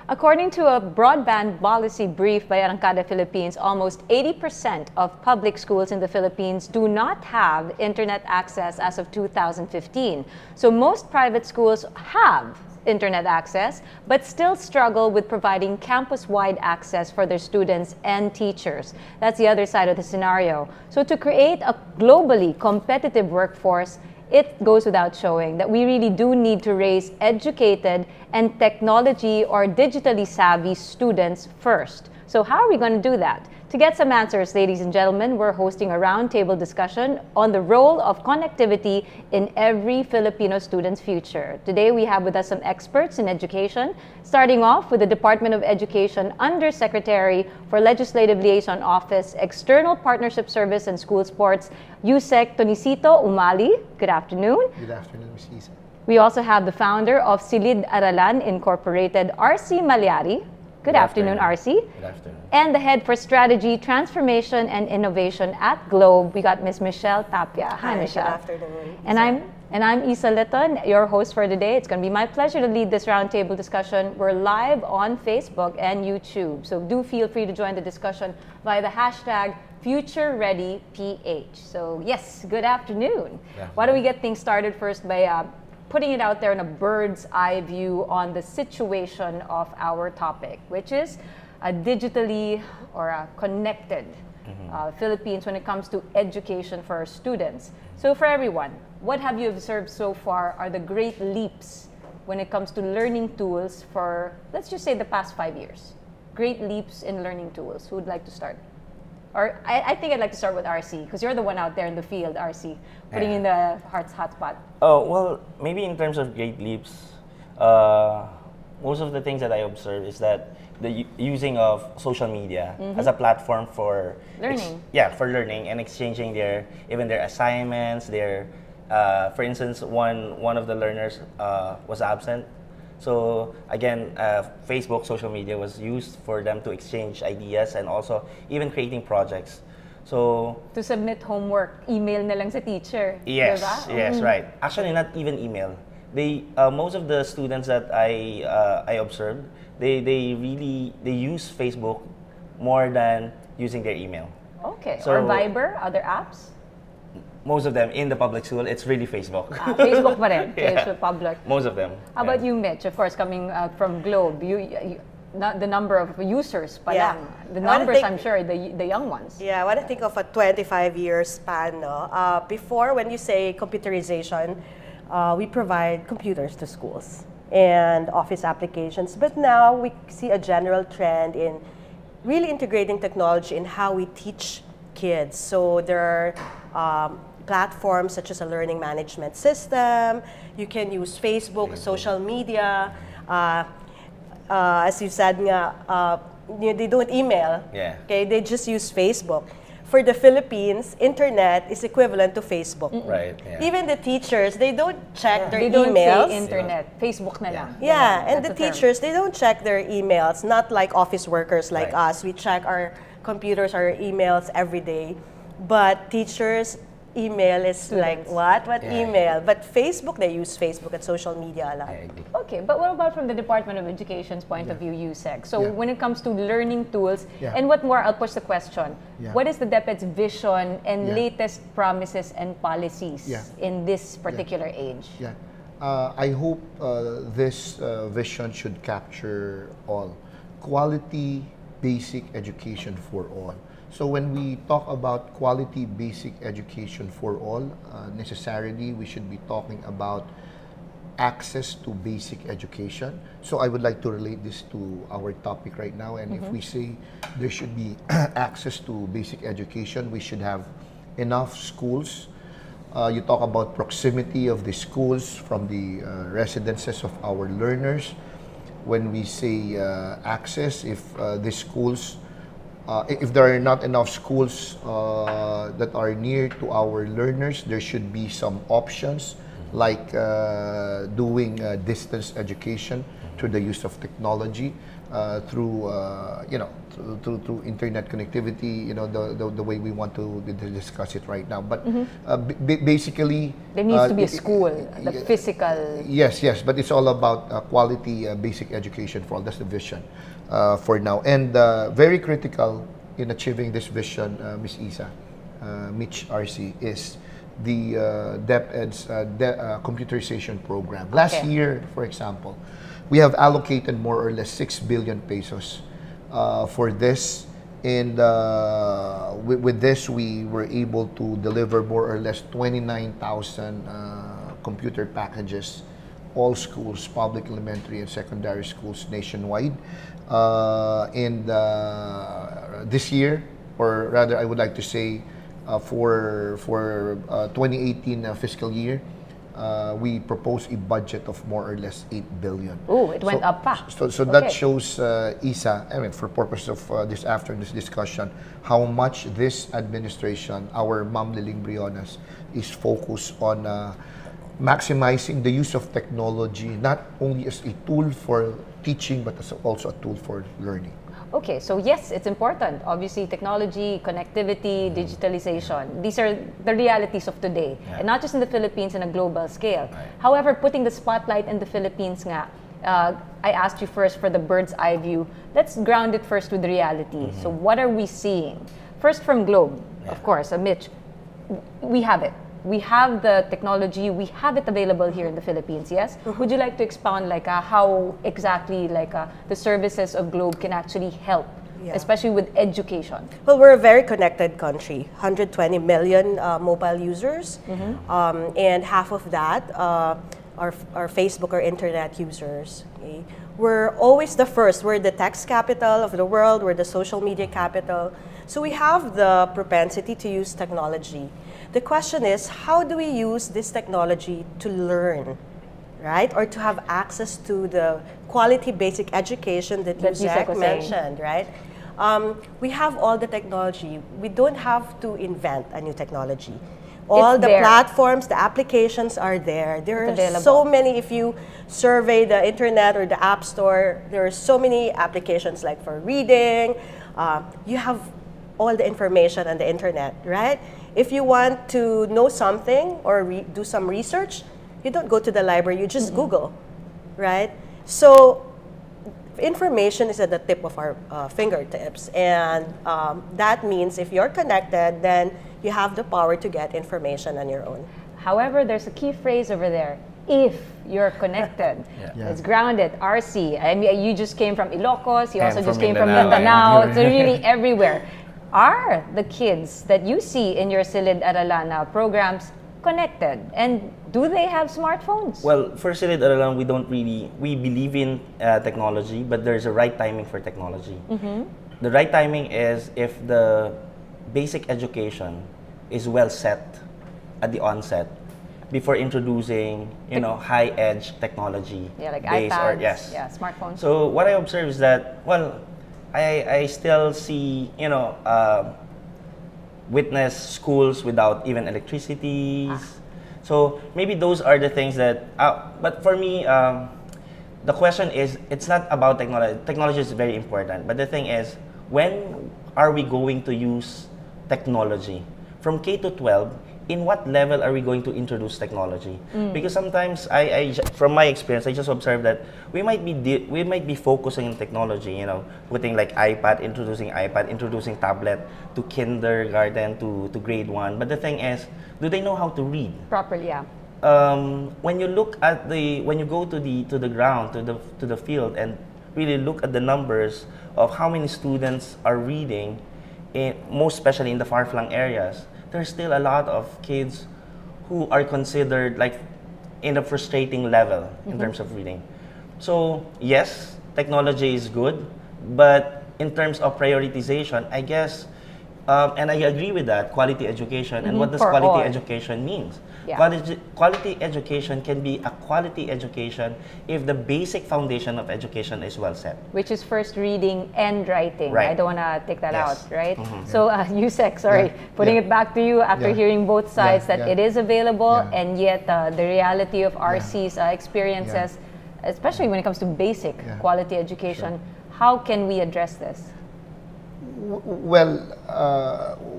According to a broadband policy brief by Arangkada Philippines, almost 80% of public schools in the Philippines do not have internet access as of 2015. So most private schools have internet access, but still struggle with providing campus-wide access for their students and teachers. That's the other side of the scenario. So to create a globally competitive workforce, it goes without showing that we really do need to raise educated and technology or digitally savvy students first. So how are we going to do that? To get some answers, ladies and gentlemen, we're hosting a roundtable discussion on the role of connectivity in every Filipino student's future. Today, we have with us some experts in education, starting off with the Department of Education Undersecretary for Legislative Liaison Office, External Partnership Service and School Sports, USEC Tonicito Umali. Good afternoon. Good afternoon, Ms. Isa. We also have the founder of Silid Aralan Incorporated, RC Malyari. Good afternoon, RC. Good afternoon. And the head for strategy, transformation, and innovation at Globe, we got Ms. Michelle Tapia. Hi, Michelle. Good afternoon. And I'm Isa Litton, your host for today. It's going to be my pleasure to lead this roundtable discussion. We're live on Facebook and YouTube, so do feel free to join the discussion via the hashtag FutureReadyPH. So yes, good afternoon. Why don't we get things started first by putting it out there in a bird's eye view on the situation of our topic, which is a digitally or a connected Philippines when it comes to education for our students. So for everyone, what have you observed so far are the great leaps when it comes to learning tools for, let's just say, the past 5 years? Great leaps in learning tools. Who would like to start? Or I think I'd like to start with RC, because you're the one out there in the field, RC, putting in the hotspot. Oh, well, maybe in terms of great leaps, most of the things that I observe is that the using of social media as a platform for learning. For learning and exchanging their assignments, for instance, one of the learners was absent. So again, Facebook, social media was used for them to exchange ideas and also even creating projects. So to submit homework, email na lang sa teacher. Yes, diba? yes, right. Actually, not even email. They most of the students that I observed, they use Facebook more than using their email. Okay. So, or Viber, other apps. Most of them in the public school, it's really Facebook. Facebook pa rin, Facebook public. Most of them. How about you, Mitch? Of course, coming from Globe, you not the number of users pa lang. The numbers, I'm sure, the young ones. Yeah, I want to think of a 25-year span. No? Before, when you say computerization, we provide computers to schools and office applications. But now we see a general trend in really integrating technology in how we teach kids. So there are platforms such as a learning management system. You can use Facebook, social media. As you said, they don't email. Yeah. Okay, they just use Facebook. For the Philippines, internet is equivalent to Facebook. Right. Yeah. Even the teachers, they don't check their they don't emails. say internet, Facebook na lang. Yeah, and That's the teachers, they don't check their emails. Not like office workers like us. We check our computers, our emails every day. But teachers, email is like, what? What email? But Facebook, they use Facebook and social media a lot. I agree. Okay, but what about from the Department of Education's point of view, USEC? So when it comes to learning tools, and what more, I'll push the question, what is the DepEd's vision and latest promises and policies in this particular age? I hope this vision should capture all. Quality basic education for all. So when we talk about quality basic education for all, necessarily we should be talking about access to basic education. So I would like to relate this to our topic right now. And if we say there should be access to basic education, we should have enough schools. You talk about proximity of the schools from the residences of our learners. When we say access, if the schools if there are not enough schools that are near to our learners, there should be some options like doing distance education through the use of technology, through through internet connectivity. The way we want to discuss it right now. But basically, there needs to be a school, the physical. Yes, but it's all about quality basic education for all. That's the vision for now, and very critical in achieving this vision, Ms. Isa, Mitch RC, is the DepEd's computerization program. Last year, for example, we have allocated more or less 6 billion pesos for this, and with this we were able to deliver more or less 29,000 computer packages, all schools, public elementary and secondary schools nationwide. And this year, or rather I would like to say for 2018 fiscal year, we propose a budget of more or less 8 billion. Oh, it went up pa. So that shows, Isa, I mean, for purpose of this afternoon's discussion, how much this administration, our Ma'am Liling Briones, is focused on maximizing the use of technology, not only as a tool for teaching, but as also a tool for learning. Okay, so yes, it's important. Obviously, technology, connectivity, digitalization, these are the realities of today. And not just in the Philippines, on a global scale. However, putting the spotlight in the Philippines nga, I asked you first for the bird's eye view. Let's ground it first with reality. So what are we seeing? First from Globe, of course, Mitch, we have it. We have the technology, we have it available here in the Philippines, yes? Would you like to expound how exactly the services of Globe can actually help, especially with education? Well, we're a very connected country, 120 million mobile users, and half of that are Facebook or internet users. Okay? We're always the first. We're the text capital of the world, we're the social media capital. So we have the propensity to use technology. The question is, how do we use this technology to learn, right? Or to have access to the quality basic education that Yusek mentioned, right? We have all the technology. We don't have to invent a new technology. All the platforms, the applications are there. There are so many. If you survey the internet or the app store, there are so many applications like for reading. You have all the information on the internet, right? If you want to know something or do some research, you don't go to the library, you just Google, right? So information is at the tip of our fingertips, and that means if you're connected, then you have the power to get information on your own. However, there's a key phrase over there. If you're connected, it's grounded. RC, I mean, you just came from Ilocos, you also just came from Mindanao, it's really everywhere. Are the kids that you see in your Silid Aralana programs connected? And do they have smartphones? Well, for Silid Aralan, we believe in technology, but there's a right timing for technology. The right timing is if the basic education is well set at the onset before introducing, high-edge technology. Yeah, like iPads, smartphones. So what I observe is that, well, I still see, witness schools without even electricity. So maybe those are the things that, but for me, the question is, it's not about technology. Technology is very important, but the thing is, when are we going to use technology? From K to 12, in what level are we going to introduce technology? Because sometimes, from my experience, I just observed that we might be focusing on technology, putting like introducing tablet to kindergarten to grade 1. But the thing is, do they know how to read properly? Yeah. When you look at when you go to the ground, to the field, and really look at the numbers of how many students are reading, most especially in the far-flung areas, there's still a lot of kids who are considered like in a frustrating level in terms of reading. So yes, technology is good, but in terms of prioritization, I guess And I agree with that, quality education. And what does For quality all. education means? Yeah. Quality education can be a quality education if the basic foundation of education is well set. Which is first reading and writing. Right. I don't want to take that Yes. out, right? So, Yusek, sorry, putting it back to you after Yeah. hearing both sides, that Yeah. it is available, Yeah. and yet the reality of RC's experiences, especially when it comes to basic quality education, how can we address this? Well,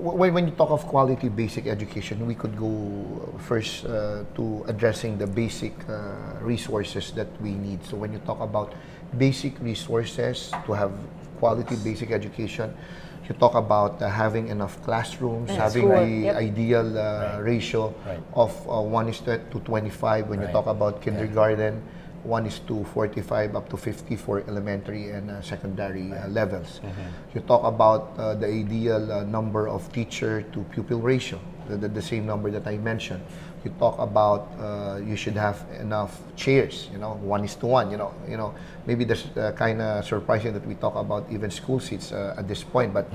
when you talk of quality basic education, we could go first to addressing the basic resources that we need. So when you talk about basic resources to have quality basic education, you talk about having enough classrooms, And having school, the yep. ideal ratio Right. of 1:25 when you Right. talk about kindergarten, 1:45 up to 50 for elementary and secondary levels. You talk about the ideal number of teacher to pupil ratio, the same number that I mentioned. You talk about you should have enough chairs, 1:1. Maybe that's kind of surprising that we talk about even school seats at this point, but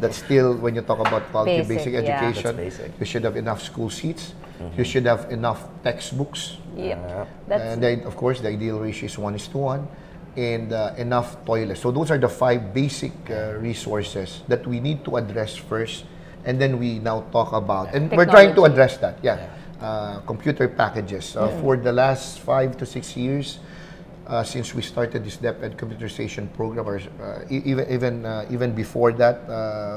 that's still when you talk about quality Basic, basic yeah. education. That's basic. You should have enough school seats. You should have enough textbooks. Yep. That's And then, of course, the ideal ratio is 1:1, and enough toilets. So those are the 5 basic resources that we need to address first, and then we now talk about, and we're trying to Technology. address that. Computer packages. For the last 5 to 6 years, since we started this DepEd computerization program, or even before that,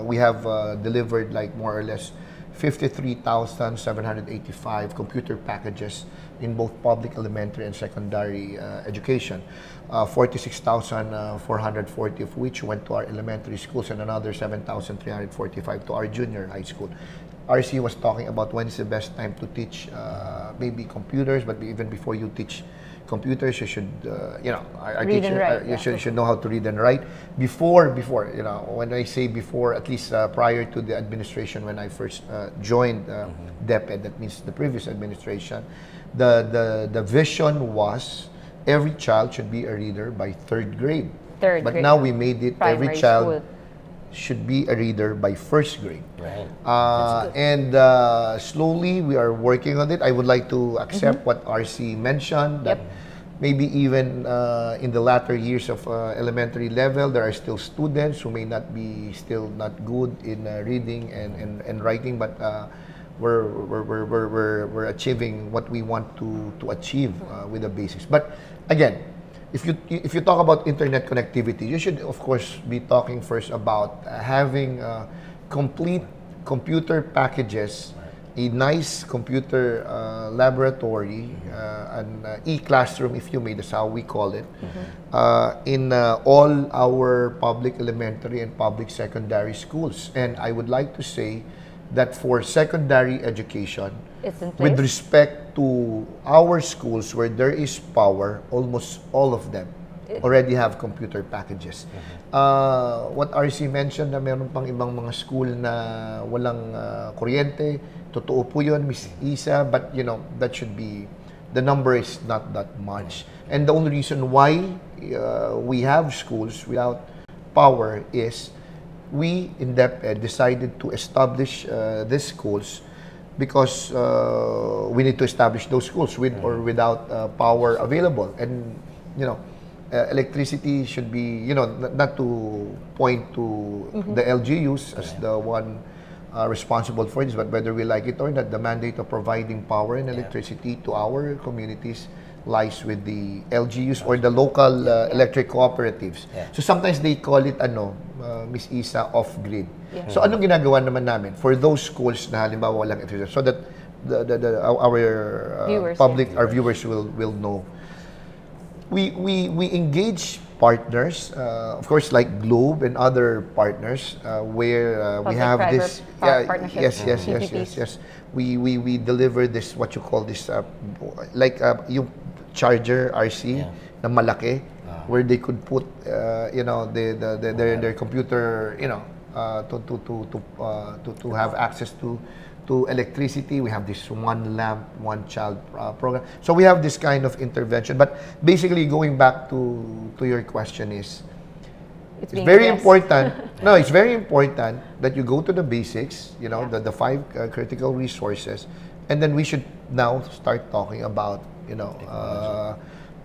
we have delivered like more or less 53,785 computer packages in both public elementary and secondary education. 46,440 of which went to our elementary schools, and another 7,345 to our junior high school. RC was talking about when is the best time to teach maybe computers, but even before you teach computers, you should, our Read and teacher, write, you should know how to read and write. Before, when I say before, at least prior to the administration, when I first joined DepEd, that means the previous administration, the vision was every child should be a reader by 3rd grade. Third But grade. now we made it every Primary child school. should be a reader by 1st grade. Right. And slowly we are working on it. I would like to accept what RC mentioned, that maybe even in the latter years of elementary level, there are still students who may not be still not good in reading and writing, but we're achieving what we want to achieve with the basics. But again, if you talk about internet connectivity, you should of course be talking first about having complete computer packages, a nice computer laboratory, an e-classroom, if you may, that's how we call it, in all our public elementary and public secondary schools. And I would like to say that for secondary education, It's in with place? respect to our schools where there is power, almost all of them already have computer packages. What RC mentioned na meron pang ibang mga school na walang kuryente, totoo po yun, Miss Isa, but that should be, the number is not that much. And the only reason why we have schools without power is we in DepEd decided to establish these schools because we need to establish those schools with or without power available. And electricity should be, not to point to the LGUs as the one responsible for this, but whether we like it or not, the mandate of providing power and electricity to our communities lies with the LGUs or the local electric cooperatives. So sometimes they call it Miss Isa, off-grid. So anong ginagawa naman namin for those schools na halimbawa walang electricity, so that our Viewers, our viewers will know. We engage partners, of course, like Globe and other partners, where we have this. Partnerships. Yes. We deliver this, what you call this, like yung charger RC na malaki, where they could put their computer, to have access to electricity. We have this one lamp, one child program. So we have this kind of intervention. But basically, going back to your question is, It's It's being very addressed. important. No, it's very important that you go to the basics, you know, the five critical resources, and then we should now start talking about, you know,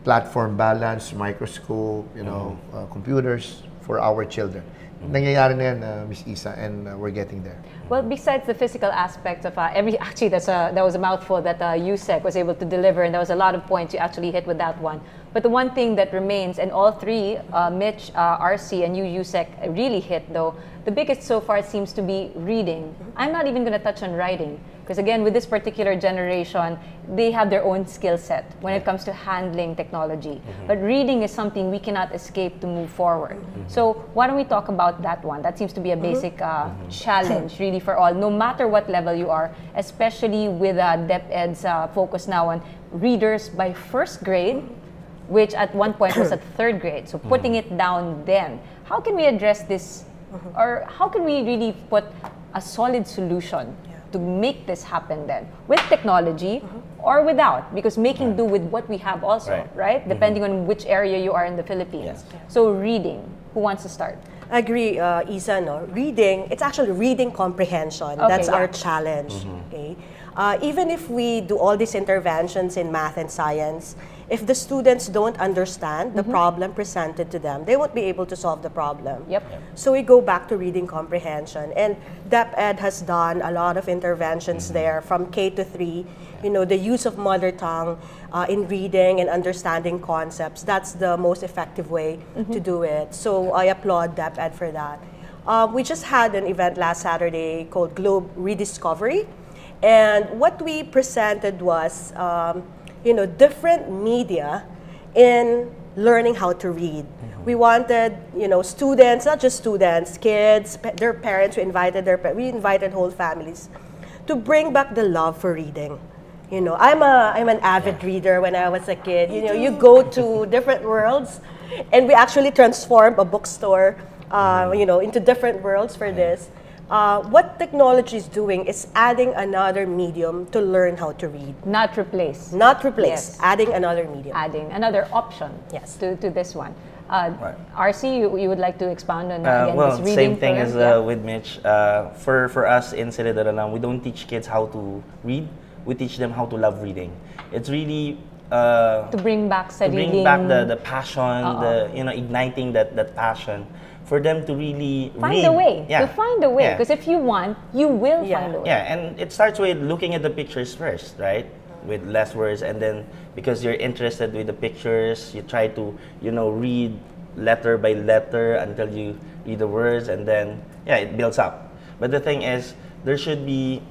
platform balance, microscope, you know, computers for our children. Nangyayari na yan, Miss Isa, and we're getting there. Well, besides the physical aspects of actually that was a mouthful that USEC was able to deliver, and there was a lot of points you actually hit with that one. But the one thing that remains, and all three, Mitch, RC, and you, USEC, really hit though, the biggest so far seems to be reading. I'm not even going to touch on writing, because again, with this particular generation, they have their own skill set when it comes to handling technology. But reading is something we cannot escape to move forward. So why don't we talk about that one? That seems to be a basic challenge really for all, no matter what level you are, especially with DepEd's focus now on readers by first grade, which at one point was at third grade. So putting it down then, how can we address this, or how can we really put a solid solution to make this happen then, with technology or without, because making do with what we have also, right? Depending on which area you are in the Philippines. So reading, who wants to start? I agree, Isa, no? Reading, it's actually reading comprehension. Okay, That's our challenge, okay? Even if we do all these interventions in math and science, if the students don't understand the problem presented to them, they won't be able to solve the problem. So we go back to reading comprehension. And DepEd has done a lot of interventions there from K to 3. You know, the use of mother tongue in reading and understanding concepts, that's the most effective way to do it. So I applaud DepEd for that. We just had an event last Saturday called Globe Rediscovery. And what we presented was, you know, different media in learning how to read. We wanted, you know, students, not just students, kids, their parents, we invited whole families to bring back the love for reading. You know, I'm an avid reader when I was a kid. You know, you go to different worlds, and we actually transformed a bookstore, you know, into different worlds for this. What technology is doing is adding another medium to learn how to read. Not replace. Not replace, adding another medium. Adding another option to this one. RC, you would like to expound on again, well, this reading same thing program? as with Mitch. For us in Silidaralam, we don't teach kids how to read. We teach them how to love reading. It's really to bring back sa reading. The passion, the, you know, igniting that passion for them to really find a way. To find a way, because if you want, you will find a way. Yeah, and it starts with looking at the pictures first, right? With less words, and then because you're interested with the pictures, you try to, you know, read letter by letter until you read the words, and then it builds up. But the thing is, there should be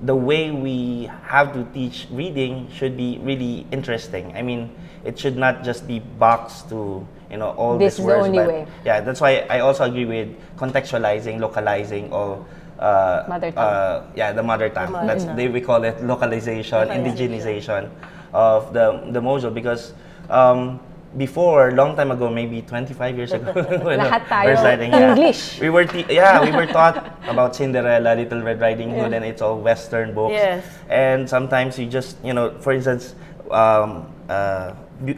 the way we have to teach reading should be really interesting. I mean, it should not just be boxed to, you know, all this these words. This is the only way. Yeah, that's why I also agree with contextualizing, localizing, or mother tongue. the mother tongue. We call it localization, indigenization of the module, because before, long time ago, maybe 25 years ago, Lahat tayo English. We were taught about Cinderella, Little Red Riding Hood, and it's all Western books. And sometimes you just, you know, for instance,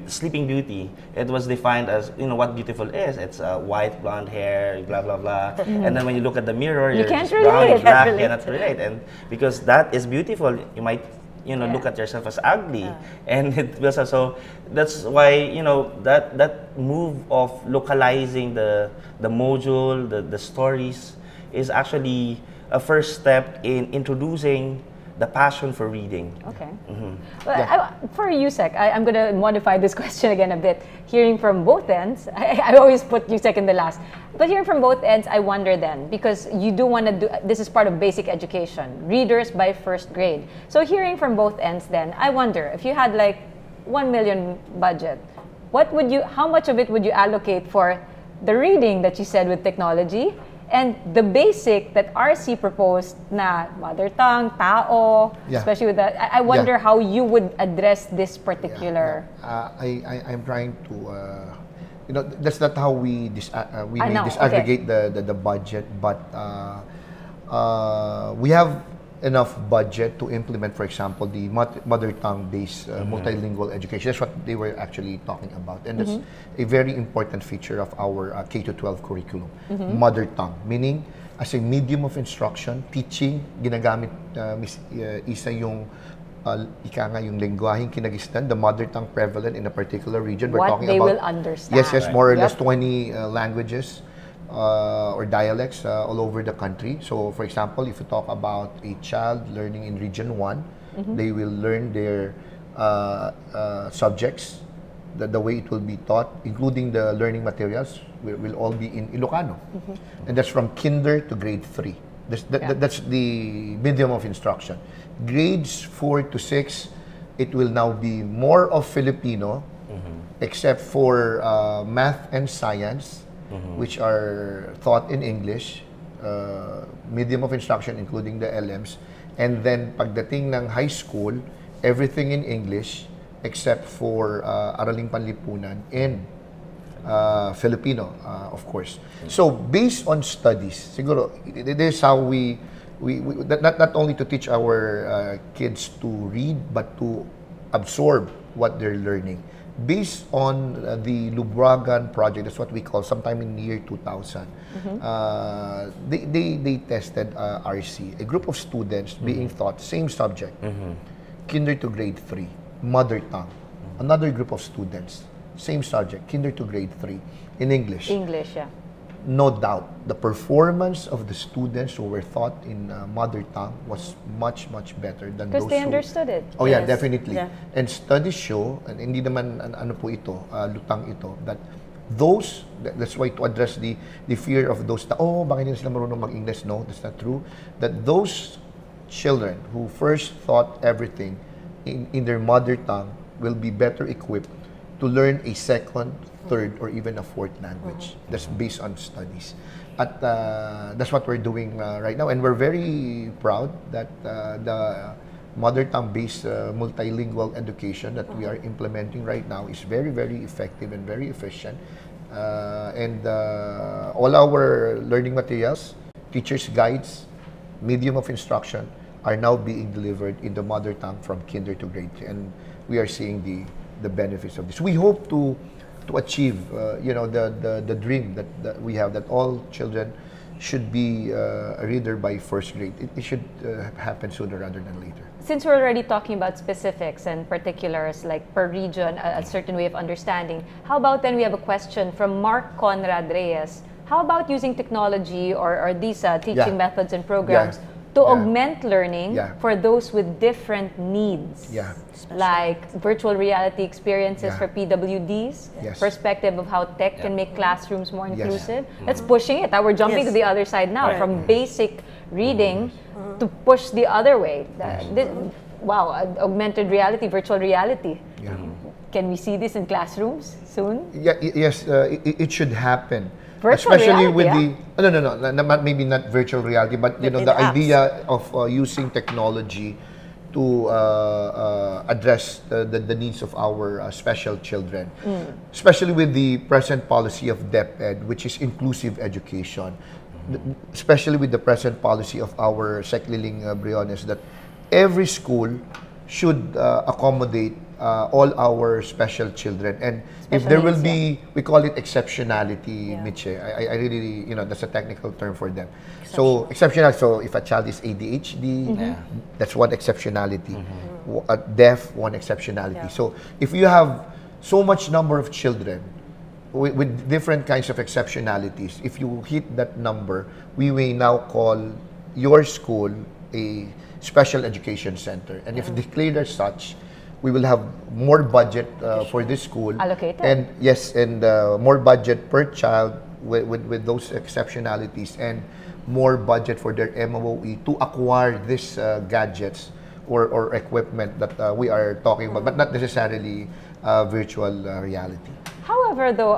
Sleeping Beauty, it was defined as, you know, what beautiful is. It's white, blonde hair, blah, blah, blah. And then when you look at the mirror, you you're can't just brown, relate. black, you cannot relate. And because that is beautiful, you might, you know, look at yourself as ugly. And it was also, that's why, you know, that move of localizing the module, the stories, is actually a first step in introducing the passion for reading. Okay. Well, for USEC, I'm going to modify this question again a bit. Hearing from both ends, I always put USEC in the last. But hearing from both ends, I wonder then, because you do want to do, this is part of basic education, readers by first grade. So hearing from both ends then, I wonder, if you had like 1 million budget, how much of it would you allocate for the reading that you said with technology, and the basic that RC proposed na mother tongue, tao, especially with that? I wonder how you would address this particular... I'm trying to... you know, that's not how we disaggregate the budget, but we have enough budget to implement, for example, the mother tongue-based multilingual education. That's what they were actually talking about. And that's a very important feature of our K-12 curriculum. Mother tongue, meaning as a medium of instruction, teaching, ginagamit isa yung ika nga yung lengguaheng kinagisnan, the mother tongue prevalent in a particular region. We're What talking they about, will understand. yes, more or less 20 languages or dialects all over the country. So, for example, if you talk about a child learning in Region 1, they will learn their subjects, the way it will be taught, including the learning materials, will all be in Ilocano. And that's from kinder to grade 3. That's the medium of instruction. Grades 4 to 6, it will now be more of Filipino, except for math and science, which are taught in English, medium of instruction including the LMs, and then pagdating ng high school, everything in English except for Araling Panlipunan and Filipino, of course. So based on studies, siguro this is how we not only to teach our kids to read but to absorb what they're learning. Based on the Lubragan project, that's what we call, sometime in the year 2000, they tested RC, a group of students being taught same subject, kinder to grade 3, mother tongue. Another group of students, same subject, kinder to grade 3, in English. English, yeah. No doubt, the performance of the students who were taught in mother tongue was much, much better than those Because they understood it. Oh yeah, Yes. definitely. Yeah. And studies show, and hindi naman ano po ito, lutang ito, that those, that's why to address the fear of those, bakit hindi sila marunong mag-English? No, that's not true. That those children who first thought everything in their mother tongue will be better equipped to learn a second, third, or even a fourth language. That's based on studies. At that's what we're doing right now. And we're very proud that the mother tongue-based multilingual education that we are implementing right now is very, very effective and very efficient. And all our learning materials, teachers' guides, medium of instruction are now being delivered in the mother tongue from kinder to grade 3. And we are seeing the benefits of this. We hope to achieve, the dream that we have, that all children should be a reader by first grade. It should happen sooner rather than later. Since we're already talking about specifics and particulars, like per region, a certain way of understanding, how about then we have a question from Mark Conrad Reyes. How about using technology or these teaching methods and programs to augment learning for those with different needs? Like virtual reality experiences for PWDs, perspective of how tech can make classrooms more inclusive. That's pushing it. We're jumping to the other side now, from basic reading to push the other way. Wow, augmented reality, virtual reality. Can we see this in classrooms soon? Yes, it should happen. Virtual Especially reality, with no, maybe not virtual reality, but the idea of using technology to address the needs of our special children, especially with the present policy of DepEd, which is inclusive education, especially with the present policy of our Secliling Briones, that every school should accommodate all our special children. And if there will be, we call it exceptionality, Miche. I really, that's a technical term for them. So exceptional. So if a child is ADHD, that's one exceptionality. Deaf, one exceptionality. So if you have so much number of children with different kinds of exceptionalities, if you hit that number, we may now call your school a special education center. And if declared as such, we will have more budget for this school. Allocated. And yes, and more budget per child with those exceptionalities, and more budget for their MOE to acquire these gadgets or equipment that we are talking about, but not necessarily virtual reality. However, though,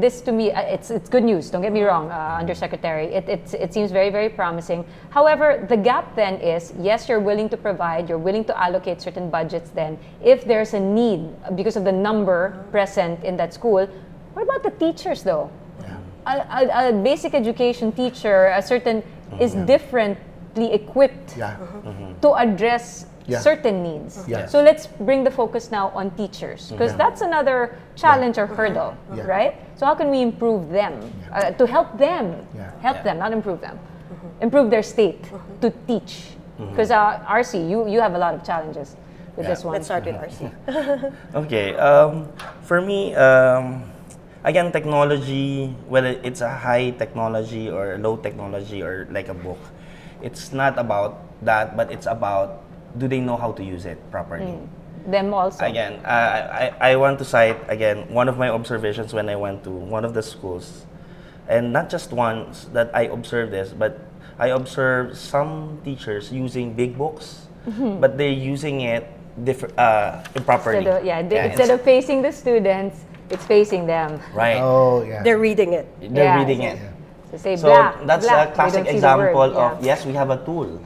this to me, it's good news. Don't get me wrong, Undersecretary. It seems very, very promising. However, the gap then is, yes, you're willing to provide, you're willing to allocate certain budgets then. If there's a need because of the number present in that school, what about the teachers though? A basic education teacher, is different adequately equipped to address certain needs. So let's bring the focus now on teachers, because that's another challenge or hurdle, right? So how can we improve them, to help them, not improve them, improve their state to teach? Because RC, you have a lot of challenges with this one. Let's start with RC. Okay, for me, again, technology, whether it's a high technology or low technology or like a book, it's not about that, but it's about, do they know how to use it properly? Them also. Again, I want to cite, again, one of my observations when I went to one of the schools, and not just once that I observed this, but I observed some teachers using big books, but they're using it improperly. Instead of facing the students, it's facing them. Right. Oh, yeah. They're reading it. They're reading it. So say So black, that's black, a classic example of, yes, we have a tool.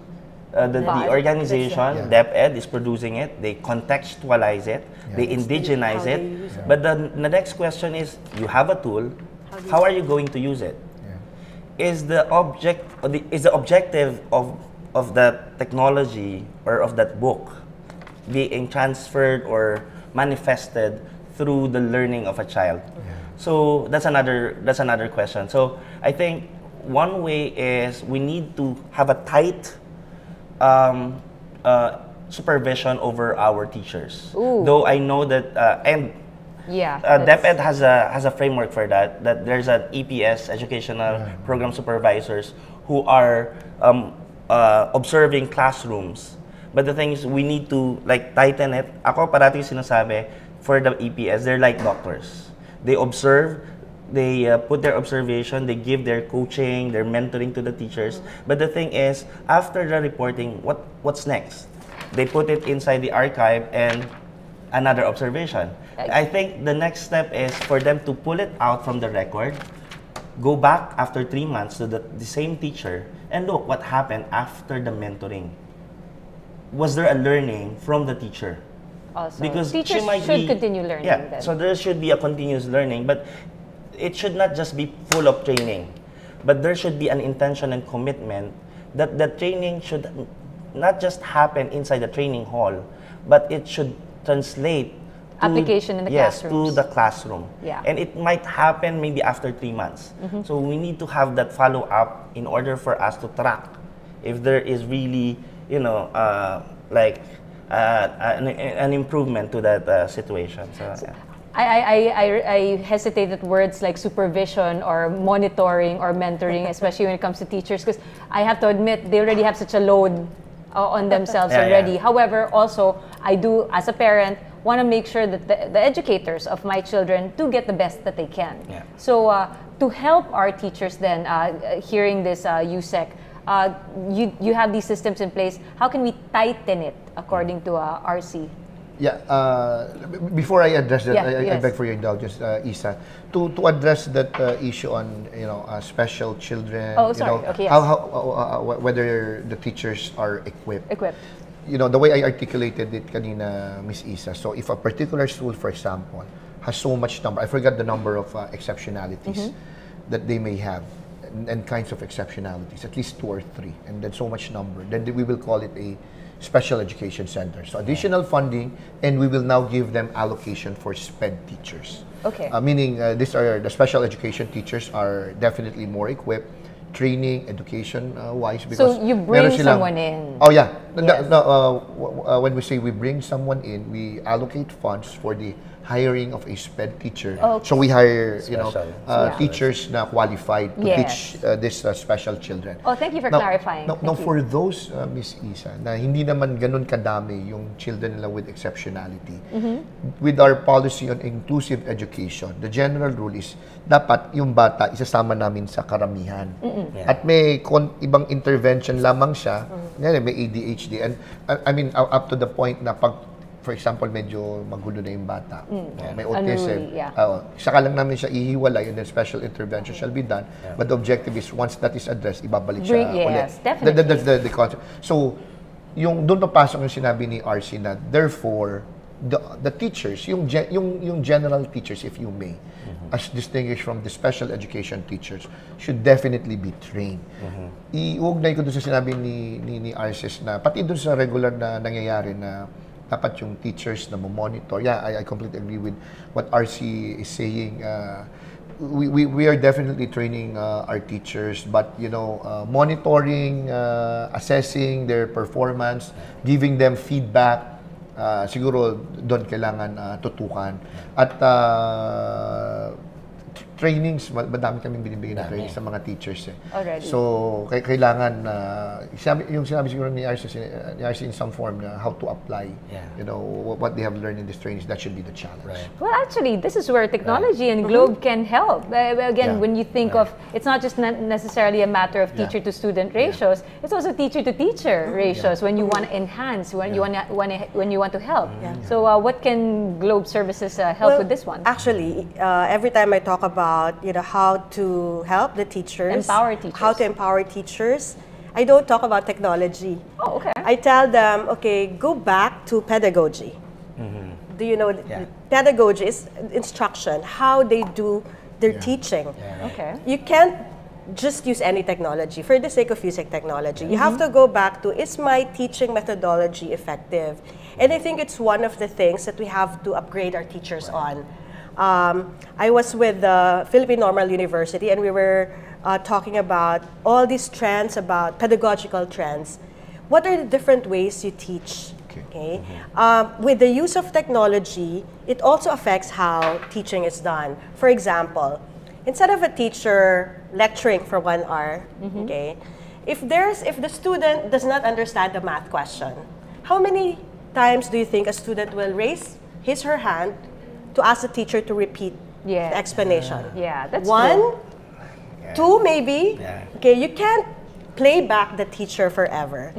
The organization, DepEd, is producing it. They contextualize it. They indigenize it. But the next question is, you have a tool. How are you going to use it? Is the objective of that technology or of that book being transferred or manifested through the learning of a child? So that's another question. So I think one way is we need to have a tight supervision over our teachers. Though I know that DepEd has a framework for that. That there's an EPS, Educational Program Supervisors, who are observing classrooms. But the thing is, we need to like tighten it. Ako parati sinasabi, for the EPS, they're like doctors. They observe, they put their observation, they give their coaching, their mentoring to the teachers. But the thing is, after the reporting, what's next? They put it inside the archive and another observation. I think the next step is for them to pull it out from the record, go back after 3 months to the same teacher, and look what happened after the mentoring. Was there a learning from the teacher? Also, because teachers should continue learning. Then. So there should be a continuous learning, but it should not just be full of training, but there should be an intention and commitment that the training should not just happen inside the training hall, but it should translate application in the classrooms. To the classroom. And it might happen maybe after 3 months. So we need to have that follow up in order for us to track if there is really, you know, an improvement to that situation. So, I hesitate at words like supervision or monitoring or mentoring, especially when it comes to teachers, because I have to admit they already have such a load on themselves already. However, also I do, as a parent, want to make sure that the educators of my children do get the best that they can. So to help our teachers then, hearing this USEC, you have these systems in place. How can we tighten it according to RC? Before I address that, I beg for your indulgence, Isa, to address that issue on special children. Whether the teachers are equipped. You know, the way I articulated it kanina, Miss Isa. So if a particular school, for example, has so much number, I forgot the number of exceptionalities that they may have, and kinds of exceptionalities, at least 2 or 3, and then so much number, then we will call it a special education center. So additional funding, and we will now give them allocation for SPED teachers. Meaning these are the special education teachers are definitely more equipped, training, education-wise. Because so you bring someone in. Oh yeah. When we say we bring someone in, we allocate funds for the hiring of a SPED teacher. So we hire, teachers na qualified to teach these special children. Thank you for clarifying. Now for those, Miss Isa, na hindi naman ganun kadami yung children nila with exceptionality, with our policy on inclusive education, the general rule is dapat yung bata isasama namin sa karamihan. At may ibang intervention lamang siya, may ADHD. And I mean, up to the point na pag, for example, medyo magulo na yung bata. May autism. Saka lang namin siya ihiwalay and then special intervention shall be done. But the objective is once that is addressed, ibabalik siya ulit. Definitely. That's the concept. So, yung doon papasok yung sinabi ni RC na therefore, the teachers, yung general teachers, if you may, as distinguished from the special education teachers, should definitely be trained. Iugnay ko doon sa sinabi ni Arces na pati doon sa regular na nangyayari na dapat yung teachers na monitor. Yeah, I completely agree with what RC is saying. We are definitely training our teachers, but monitoring, assessing their performance, giving them feedback, siguro doon kailangan tutukan. At trainings, madami kaming binibigyan na training sa mga teachers. Already. So, kailangan, yung sinabi siguro ni RC in some form na how to apply, what they have learned in these trainings, that should be the challenge. Right. Well, actually, this is where technology and Globe can help. Again, when you think of, it's not just necessarily a matter of teacher-to-student ratios, it's also teacher-to-teacher ratios when you want to enhance, when you want to help. So, what can Globe services help with this one? Actually, every time I talk about how to help the teachers, how to empower teachers, I don't talk about technology. Oh, okay. I tell them, okay, go back to pedagogy. Do you know pedagogy is instruction, how they do their teaching. Okay. You can't just use any technology for the sake of using technology. You have to go back to, is my teaching methodology effective? And I think it's one of the things that we have to upgrade our teachers on. I was with the Philippine Normal University, and we were talking about all these trends, about pedagogical trends. What are the different ways you teach? Okay. With the use of technology, it also affects how teaching is done. For example, instead of a teacher lecturing for 1 hour, okay, if the student does not understand the math question, how many times do you think a student will raise his or her hand to ask the teacher to repeat the explanation? Yeah, that's one, true. two, maybe. Okay, you can't play back the teacher forever.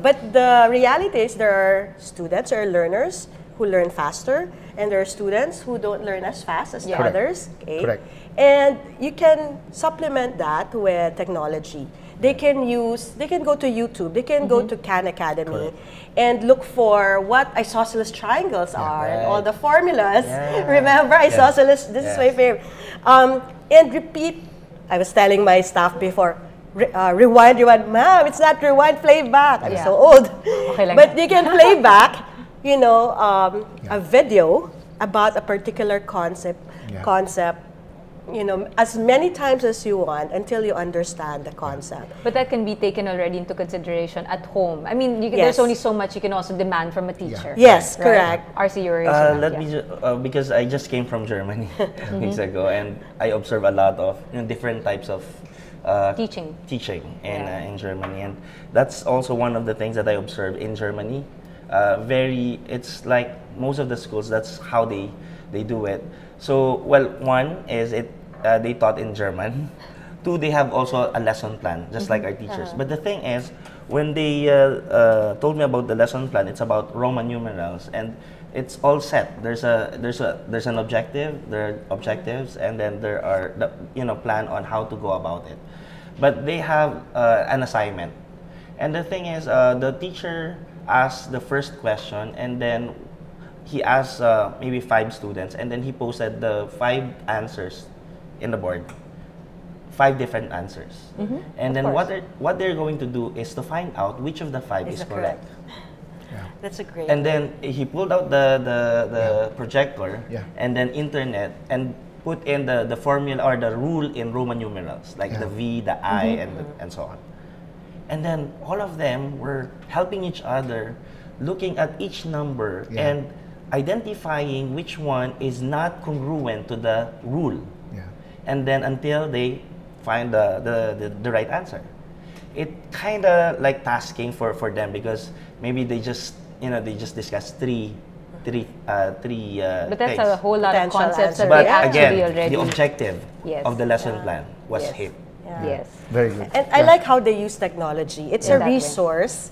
But the reality is there are students or learners who learn faster, and there are students who don't learn as fast as the others. Okay? Correct. And you can supplement that with technology. They can go to YouTube, they can go to Khan Academy and look for what isosceles triangles are and all the formulas. Remember isosceles, this is my favorite. And repeat, I was telling my staff before, rewind, ma'am, it's not rewind, play back. I'm so old. Okay, but you can play back, a video about a particular concept, as many times as you want until you understand the concept. But that can be taken already into consideration at home. I mean, there's only so much you can also demand from a teacher. Yes, correct. RC, you were because I just came from Germany weeks ago, and I observe a lot of different types of teaching in Germany, and that's also one of the things that I observe in Germany. It's like most of the schools, that's how they do it. So, well, one is they taught in German. Two, they have also a lesson plan, just like our teachers. But the thing is, when they told me about the lesson plan, it's about Roman numerals, and it's all set. There's an objective, there are objectives, and then there are plan on how to go about it. But they have an assignment, and the thing is, the teacher asks the first question, and then he asked maybe 5 students, and then he posted the 5 answers in the board, 5 different answers. And then what they're going to do is to find out which of the 5 is correct. That's a great. And then he pulled out the projector and then internet and put in the formula or the rule in Roman numerals, like the V, the I, and so on. And then all of them were helping each other, looking at each number and identifying which one is not congruent to the rule. And then until they find the right answer. It kind of like tasking for them, because maybe they just discussed three but that's things. a whole lot of concepts that But they actually again, already. the objective of the lesson plan was hit. Yes. Very good. And I like how they use technology. It's a resource.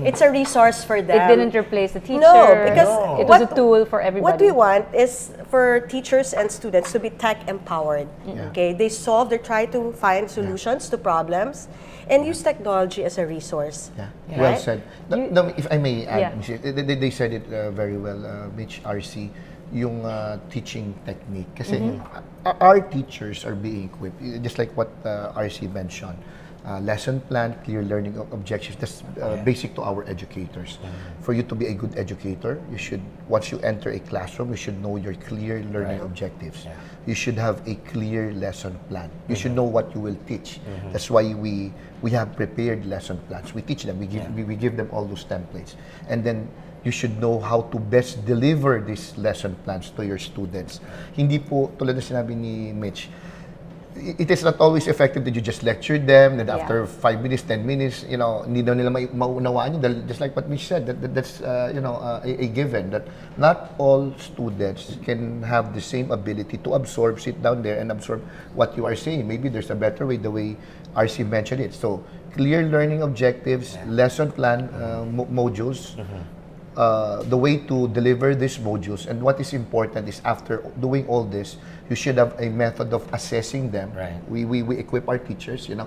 It's a resource for them. It didn't replace the teacher. No, because it was a tool for everybody. What we want is for teachers and students to be tech empowered. Okay, they try to find solutions to problems, and use technology as a resource. Well said. If I may add, they said it very well, Mitch, RC. yung teaching technique. Kasi our teachers are being equipped, just like what RC mentioned. Lesson plan, clear learning objectives, that's basic to our educators. For you to be a good educator, you should, once you enter a classroom, you should know your clear learning objectives. You should have a clear lesson plan. You should know what you will teach. That's why we have prepared lesson plans. We teach them, we give them all those templates. And then you should know how to best deliver these lesson plans to your students. Hindi po, tulad na sinabi ni Mitch, it is not always effective that you just lecture them, and after 5 minutes, 10 minutes, you know, hindi daw nila maunawaan yun. Just like what Mitch said, that's you know, a given, that not all students can have the same ability to absorb, sit down there and absorb what you are saying. Maybe there's a better way, the way RC mentioned it. So, clear learning objectives, lesson plan, modules, the way to deliver these modules, and what is important is after doing all this, you should have a method of assessing them. Right. We equip our teachers, you know,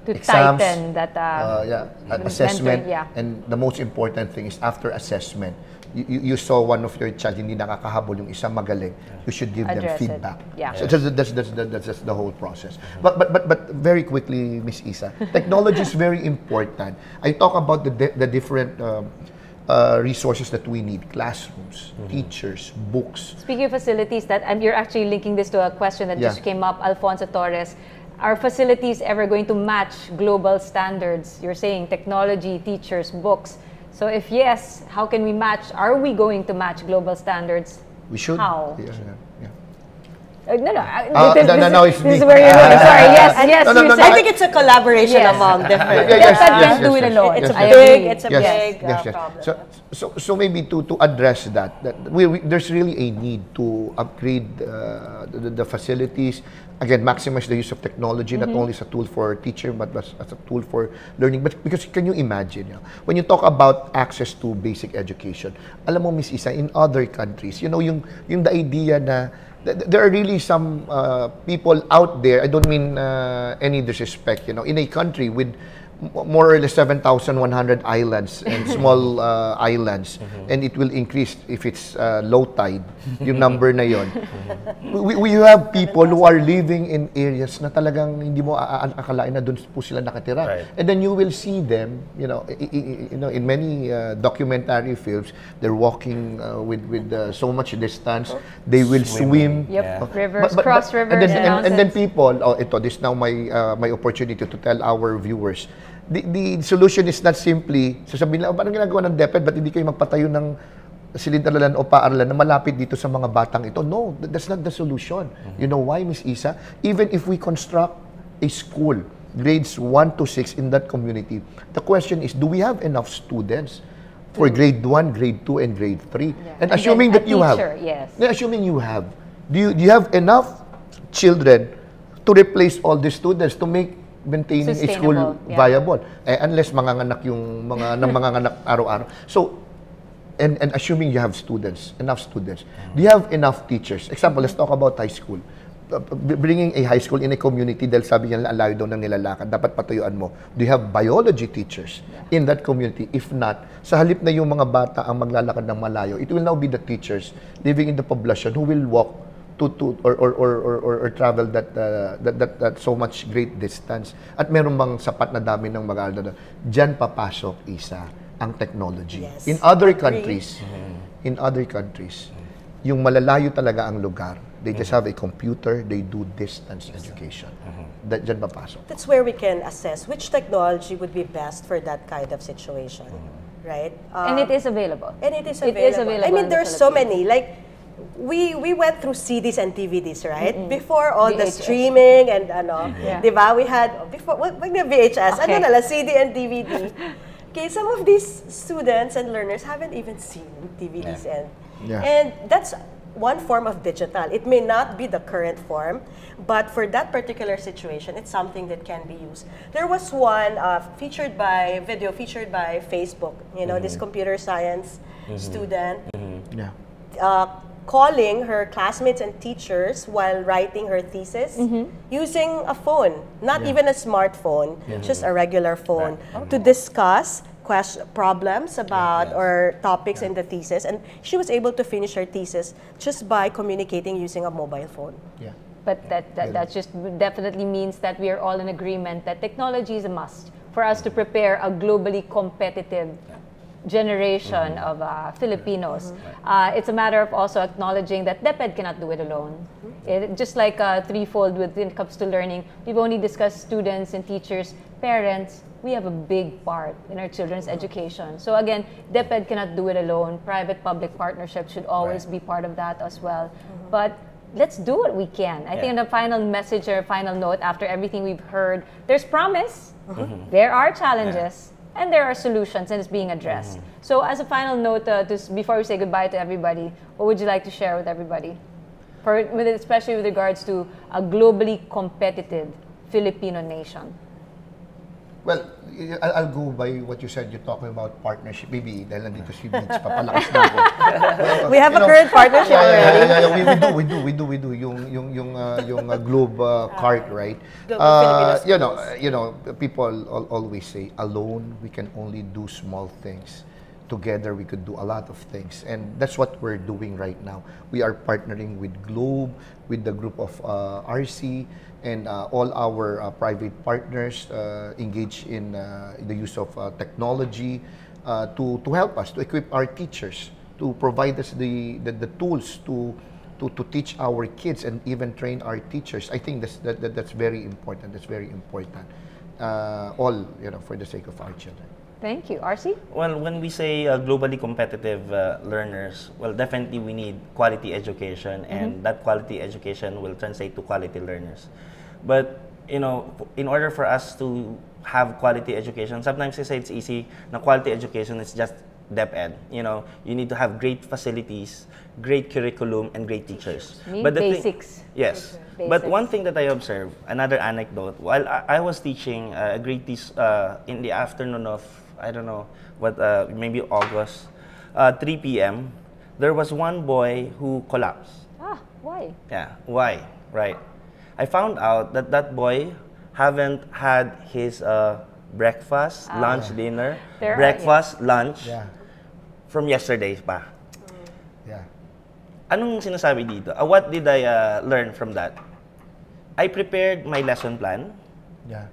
To exams, tighten that assessment, yeah. and the most important thing is after assessment, you saw one of your child hindi nakakahabol, yung isa magaling, you should give them Address it. feedback. Yeah. So that's the whole process. But very quickly, Miss Isa, technology is very important. I talk about the different resources that we need: classrooms, teachers, books. Speaking of facilities, you're actually linking this to a question that just came up. Alfonso Torres, are facilities ever going to match global standards? You're saying technology, teachers, books. So if yes, how can we match? Are we going to match global standards? We should. How? Yeah. This is where you're going. Sorry, yes, you said. I think it's a collaboration among different. Can't do it alone. It's a big problem. So maybe to address that there's really a need to upgrade the facilities. Again, maximize the use of technology, not only as a tool for teacher, but as a tool for learning. But because can you imagine, you know, when you talk about access to basic education, alam mo, Miss Isa, in other countries, you know, yung the idea na there are really some people out there, I don't mean any disrespect, you know, in a country with more or less 7,100 islands and small islands, and it will increase if it's low tide, yung number na yon. We have people who are living in areas na talagang hindi mo akalain na doon po sila nakatira. Right. And then you will see them, you know, in many documentary films, they're walking with so much distance. They will swim. Yep. Rivers, cross rivers, and then people, this is now my opportunity to tell our viewers. The solution is not simply, sasabihin lang, parang ginagawa ng DepEd, ba't hindi kayo magpatayo ng silid-aralan o paaralan na malapit dito sa mga batang ito? No, that's not the solution. You know why, Miss Isa? Even if we construct a school, grades 1 to 6 in that community, the question is, do we have enough students for grade 1, grade 2, and grade 3? And assuming that you have, assuming you have, do you have enough children to replace all the students to make maintaining a school viable, unless manganganak yung manganganak araw-araw. So, and assuming you have students, enough students, do you have enough teachers? Example, let's talk about high school. Bringing a high school in a community, dahil sabi niya, alayo daw ng nilalakad, dapat patuyuan mo. Do you have biology teachers in that community? If not, sa halip na yung mga bata ang maglalakad ng malayo, it will now be the teachers living in the population who will walk or travel that so much great distance. At meron bang sapat na dami ng mag-aaral na diyan papasok, Isa, ang technology. Yes. In other countries, yung malalayo talaga ang lugar, they just have a computer, they do distance education. Diyan papasok. That's where we can assess which technology would be best for that kind of situation, right? And it is available. And it is available. I mean, there's so many. Like, we went through CDs and DVDs, right? Before all the streaming and diba? We had before wag na VHS, ano na lang, CD and DVD. Okay, some of these students and learners haven't even seen DVDs and that's one form of digital. It may not be the current form, but for that particular situation, it's something that can be used. There was one featured by Facebook, you know, this computer science student. Calling her classmates and teachers while writing her thesis using a phone, not even a smartphone, just a regular phone, to discuss problems about yes. or topics in the thesis, and she was able to finish her thesis just by communicating using a mobile phone. Yeah. But that just definitely means that we are all in agreement that technology is a must for us to prepare a globally competitive generation of Filipinos. It's a matter of also acknowledging that DepEd cannot do it alone. Just like threefold when it comes to learning, we've only discussed students and teachers, parents. We have a big part in our children's education. So again, DepEd cannot do it alone. Private-public partnership should always be part of that as well. But let's do what we can. I think the final message or final note after everything we've heard, there's promise, there are challenges, and there are solutions, and it's being addressed. So as a final note, before we say goodbye to everybody, what would you like to share with everybody? Especially with regards to a globally competitive Filipino nation. Well, I'll go by what you said. You're talking about partnership. Maybe dahil nandito si Vince, papalakas na ako. Well, We have a current partnership already. We do. Yung globe cart, right? Global Filipino You know, people always say, alone we can only do small things. Together we could do a lot of things, and that's what we're doing right now. We are partnering with Globe, with the group of RC, and all our private partners engage in the use of technology to help us, to equip our teachers, to provide us the tools to teach our kids and even train our teachers. I think that's very important. That's very important. All for the sake of our children. Thank you. RC? Well, when we say globally competitive learners, well, definitely we need quality education, and that quality education will translate to quality learners. But, in order for us to have quality education, sometimes they say it's easy, na quality education is just DepEd. You need to have great facilities, great curriculum, and great teachers. But basics. Yes. Basics. But one thing that I observed, another anecdote, while I was teaching a grade in the afternoon of, I don't know, maybe August, 3 p.m., there was one boy who collapsed. Why? Yeah, why? Right. I found out that boy haven't had his breakfast, lunch, dinner, breakfast, lunch from yesterday pa. Yeah. Anong sinasabi dito? What did I learn from that? I prepared my lesson plan. Yeah.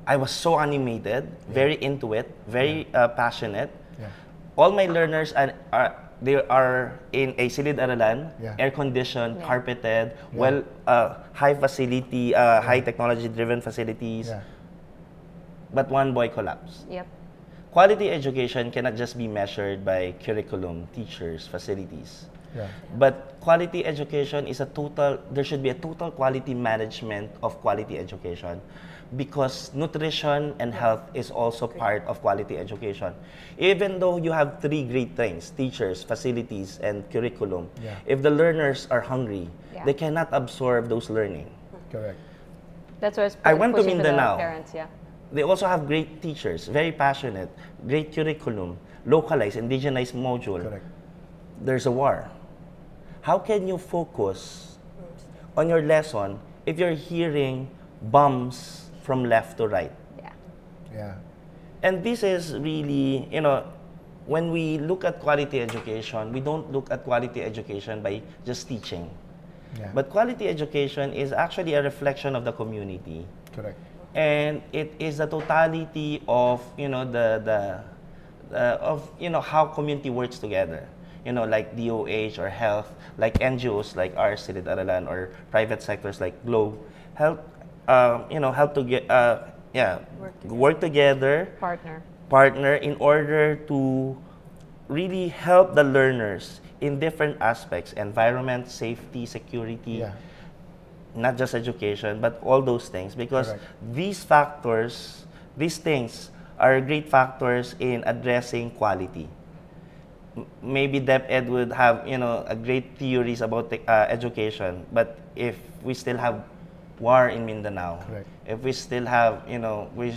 I was so animated, very into it, very passionate. Yeah. All my learners they are in a silid-aralan, air-conditioned, carpeted, high facility, high technology-driven facilities. Yeah. But one boy collapsed. Yep. Quality education cannot just be measured by curriculum, teachers, facilities. Yeah. But quality education is there should be a total quality management of quality education, because nutrition and health is also part of quality education. Even though you have three great things, teachers, facilities, and curriculum, if the learners are hungry, they cannot absorb those learning. Correct. That's why I went to pushing for the Mindanao. parents, They also have great teachers, very passionate, great curriculum, localized, indigenized module. Correct. There's a war. How can you focus on your lesson if you're hearing bombs from left to right? Yeah. And this is really, when we look at quality education, we don't look at quality education by just teaching. Yeah. But quality education is actually a reflection of the community. Correct. And it is the totality of, how community works together. Like DOH or health, like NGOs like ours, Silid-Aralan, or private sectors like Globe, help to get, work together, partner in order to really help the learners in different aspects, environment, safety, security, not just education, but all those things, because these things are great factors in addressing quality. Maybe DepEd would have, a great theories about education, but if we still have war in Mindanao, if we still have, we're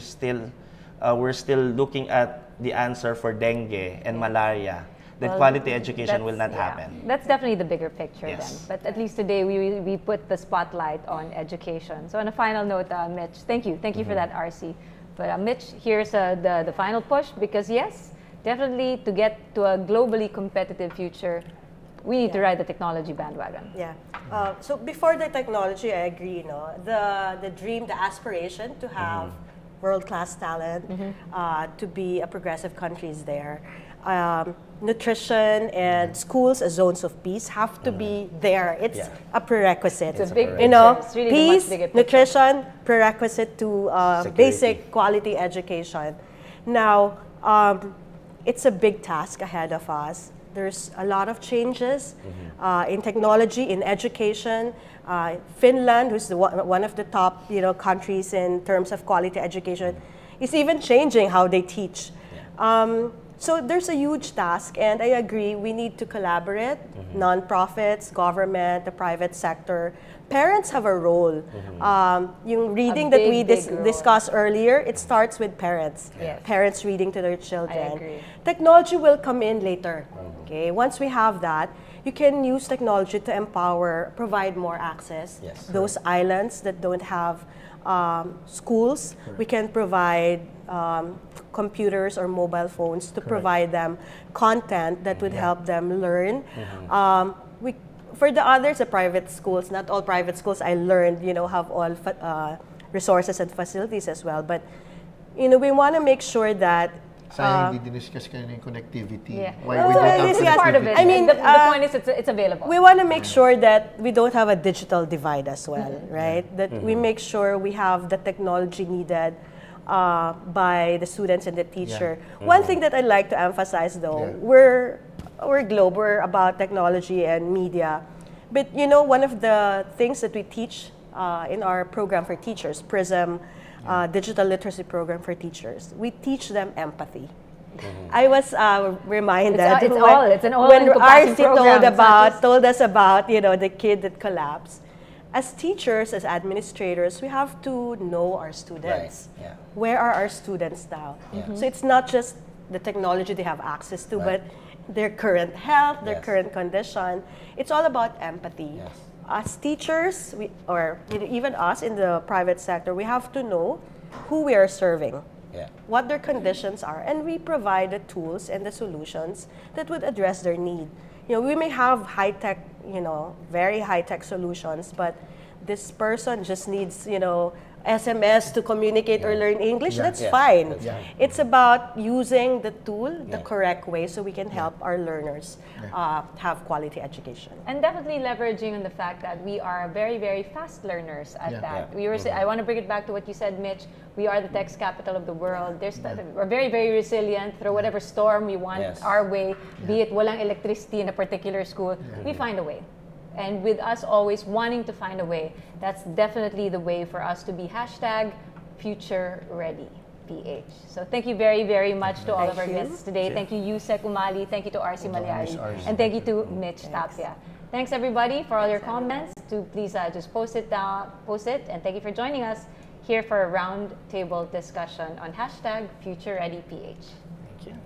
still looking at the answer for dengue and malaria, then quality education will not happen. That's definitely the bigger picture then. Yes. But at least today we put the spotlight on education. So on a final note, Mitch, thank you for that, RC. But Mitch, here's the final push, because yes, definitely to get to a globally competitive future, we need to ride the technology bandwagon. Yeah. So before the technology, I agree. The dream, the aspiration to have world-class talent, to be a progressive country is there. Nutrition and schools as zones of peace have to be there. It's a prerequisite. It's a big you know, picture. It's really peace, the much bigger picture. nutrition, prerequisite to basic quality education. Now, it's a big task ahead of us. There's a lot of changes in technology, in education. Finland, who's one of the top countries in terms of quality education, is even changing how they teach. So there's a huge task, and I agree, we need to collaborate, nonprofits, government, the private sector. Parents have a role. Yung reading that we discussed earlier, it starts with parents. Yes. Parents reading to their children. I agree. Technology will come in later. Okay, once we have that, you can use technology to empower, provide more access. Yes. Those islands that don't have schools, we can provide computers or mobile phones to provide them content that would help them learn. For the others, the private schools, not all private schools I learned, have all resources and facilities as well. But, we want to make sure that Sayang hindi diniscuss kanina yung connectivity. Yeah. Why we don't have This is part of it. connectivity. I mean, the point is it's available. we want to make sure that we don't have a digital divide as well, right? That we make sure we have the technology needed by the students and the teacher. One thing that I'd like to emphasize, though, we're global, we're about technology and media. But one of the things that we teach in our program for teachers, PRISM, digital literacy program for teachers, we teach them empathy. I was reminded when RC told us about the kid that collapsed. As teachers, as administrators, we have to know our students. Right. Yeah. Where are our students now? So it's not just the technology they have access to, but their current health, their current condition. It's all about empathy. Yes. As teachers, or even us in the private sector, we have to know who we are serving, what their conditions are, and we provide the tools and the solutions that would address their need. We may have high-tech, very high-tech solutions, but this person just needs, SMS to communicate or learn English. That's fine. It's about using the tool the correct way so we can help our learners have quality education. And definitely leveraging on the fact that we are very, very fast learners at that. I want to bring it back to what you said, Mitch. We are the tech capital of the world. We're very, very resilient. Through whatever storm we want our way, be it walang electricity in a particular school, we find a way. And with us always wanting to find a way, that's definitely the way for us to be #FutureReadyPH. So thank you very, very much to all of our guests today. Thank you, Yusek Umali. Thank you to RC Malyari. And thank you to Mitch Tapia. Thanks everybody for all your comments. Please just post it. And thank you for joining us here for a roundtable discussion on #FutureReadyPH. Thank you.